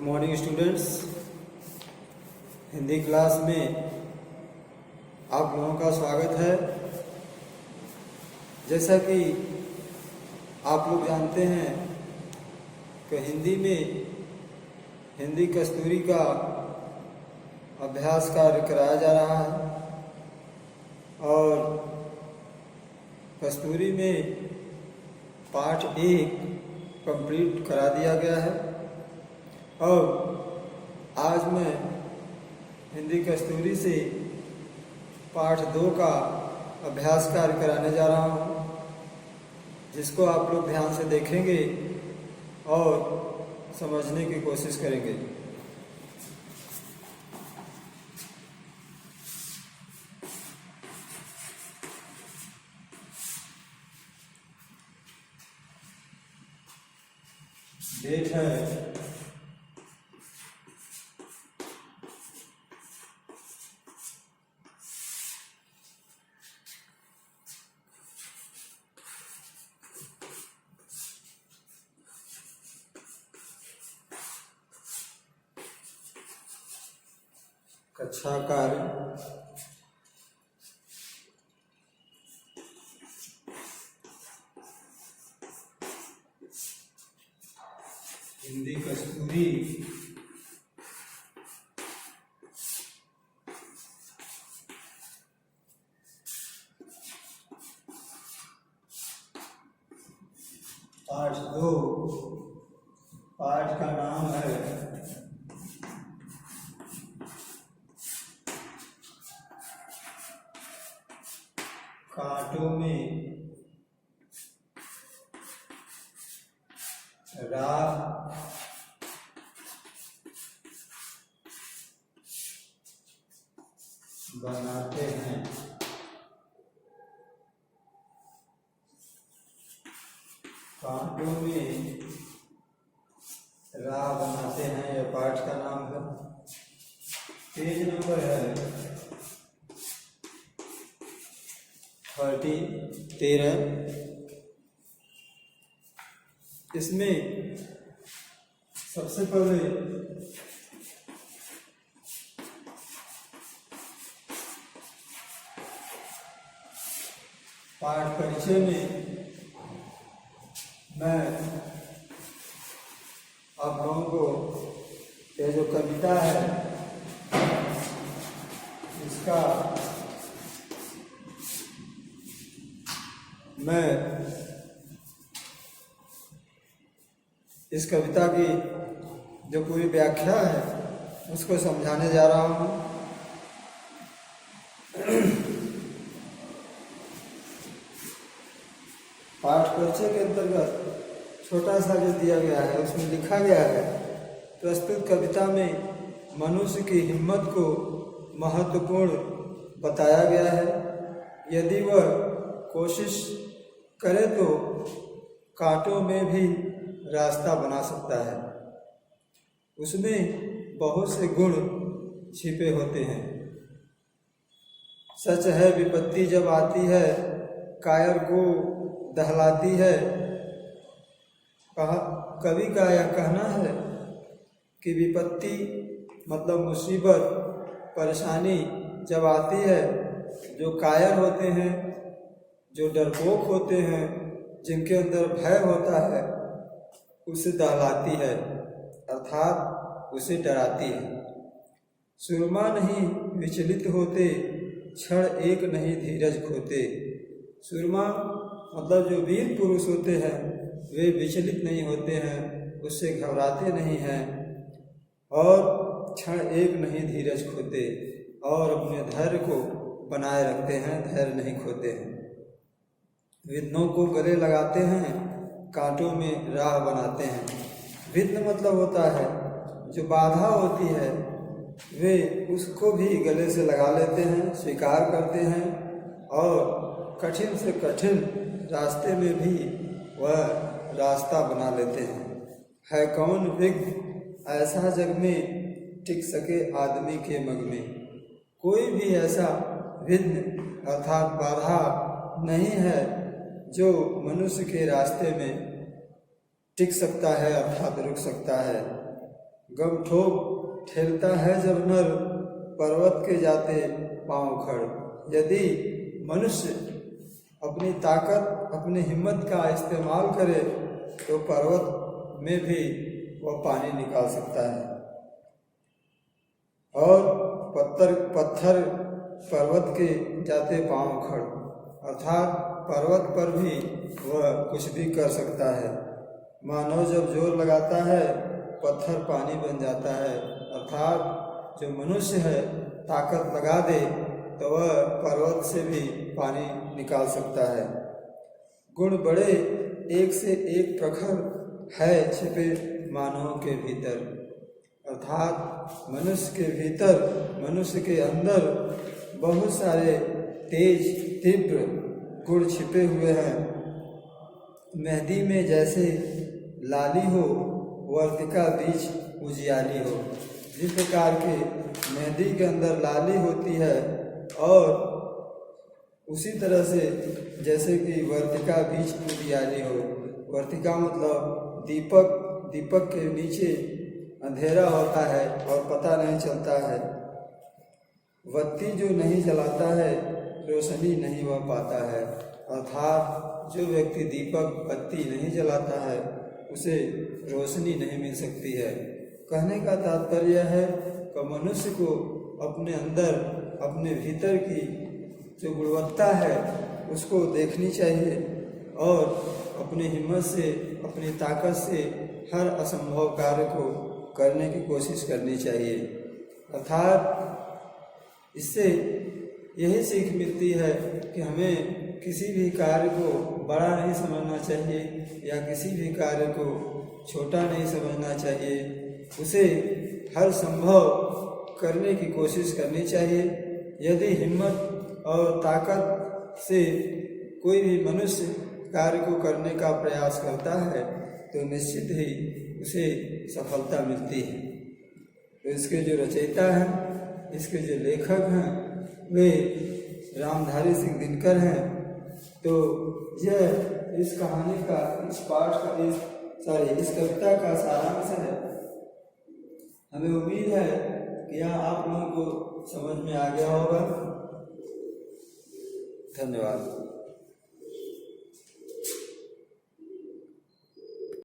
Morning students, Hindi class में आप लोगों का स्वागत है। जैसा कि आप लोग जानते हैं कि हिंदी में हिंदी कस्तूरी का अभ्यास कार्य कराया जा रहा है और कस्तूरी में पाठ 1 कंप्लीट करा दिया गया है। अब आज मैं हिंदी कस्तूरी से पाठ 2 का अभ्यास कार्य कराने जा रहा हूँ, जिसको आप लोग ध्यान से देखेंगे और समझने की कोशिश करेंगे। डेट है 'कक्षा कार्य' हिंदी कस्तूरी पाठ 2। पाठ का नाम है कांटों में राह बनाते हैं। कांटों में राह बनाते हैं, यह पाठ का नाम है। पेज नंबर है 13। इसमें सबसे पहले पाठ परिचय में मैं आप लोगों को यह जो कविता है इसका मैं इस कविता की जो पूरी व्याख्या है उसको समझाने जा रहा हूँ। पाठ परिचय के अंतर्गत छोटा सा जो दिया गया है उसमें लिखा गया है, प्रस्तुत कविता में मनुष्य की हिम्मत को महत्वपूर्ण बताया गया है। यदि वह कोशिश करे तो कांटों में भी रास्ता बना सकता है। उसमें बहुत से गुण छिपे होते हैं। सच है विपत्ति जब आती है कायर को दहलाती है। कवि का यह कहना है कि विपत्ति मतलब मुसीबत परेशानी जब आती है, जो कायर होते हैं, जो डरपोक होते हैं, जिनके अंदर भय होता है, उसे दहलाती है अर्थात उसे डराती है। सुरमा नहीं विचलित होते, क्षण एक नहीं धीरज खोते। सुरमा मतलब जो वीर पुरुष होते हैं वे विचलित नहीं होते हैं, उससे घबराते नहीं हैं और क्षण एक नहीं धीरज खोते और अपने धैर्य को बनाए रखते हैं, धैर्य नहीं खोते हैं। विघ्नों को गले लगाते हैं, कांटों में राह बनाते हैं। विघ्न मतलब होता है जो बाधा होती है, वे उसको भी गले से लगा लेते हैं, स्वीकार करते हैं और कठिन से कठिन रास्ते में भी वह रास्ता बना लेते हैं। है कौन विघ्न ऐसा जग में टिक सके आदमी के मग में। कोई भी ऐसा विघ्न अर्थात बाधा नहीं है जो मनुष्य के रास्ते में टिक सकता है अर्थात रुक सकता है। गम ठोक ठेलता है जब नर, पर्वत के जाते पांव खड़। यदि मनुष्य अपनी ताकत, अपनी हिम्मत का इस्तेमाल करे तो पर्वत में भी वह पानी निकाल सकता है। और पत्थर पर्वत के जाते पांव खड़, अर्थात पर्वत पर भी वह कुछ भी कर सकता है। मानव जब जोर लगाता है पत्थर पानी बन जाता है, अर्थात जो मनुष्य है ताकत लगा दे तो वह पर्वत से भी पानी निकाल सकता है। गुण बड़े एक से एक प्रखर है छिपे मानव के भीतर, अर्थात मनुष्य के भीतर, मनुष्य के अंदर बहुत सारे तेज तीव्र गुण छिपे हुए हैं। मेहंदी में जैसे लाली हो, वर्तिका बीच उजियाली हो। जिस प्रकार के मेहंदी के अंदर लाली होती है और उसी तरह से जैसे कि वर्तिका बीच उजियाली हो। वर्तिका मतलब दीपक, दीपक के नीचे अंधेरा होता है और पता नहीं चलता है। बत्ती जो नहीं जलाता है रोशनी नहीं वह पाता है, अर्थात जो व्यक्ति दीपक बत्ती नहीं जलाता है उसे रोशनी नहीं मिल सकती है। कहने का तात्पर्य है कि मनुष्य को अपने अंदर, अपने भीतर की जो गुणवत्ता है उसको देखनी चाहिए और अपनी हिम्मत से, अपनी ताकत से हर असंभव कार्य को करने की कोशिश करनी चाहिए। अर्थात इससे यही सीख मिलती है कि हमें किसी भी कार्य को बड़ा नहीं समझना चाहिए या किसी भी कार्य को छोटा नहीं समझना चाहिए। उसे हर संभव करने की कोशिश करनी चाहिए। यदि हिम्मत और ताकत से कोई भी मनुष्य कार्य को करने का प्रयास करता है तो निश्चित ही उसे सफलता मिलती है। तो इसके जो रचयिता हैं, इसके जो लेखक हैं वे रामधारी सिंह दिनकर हैं। तो यह इस कहानी का, इस पाठ का, इस कविता का सारांश है। हमें उम्मीद है कि यह आप लोगों को समझ में आ गया होगा। धन्यवाद।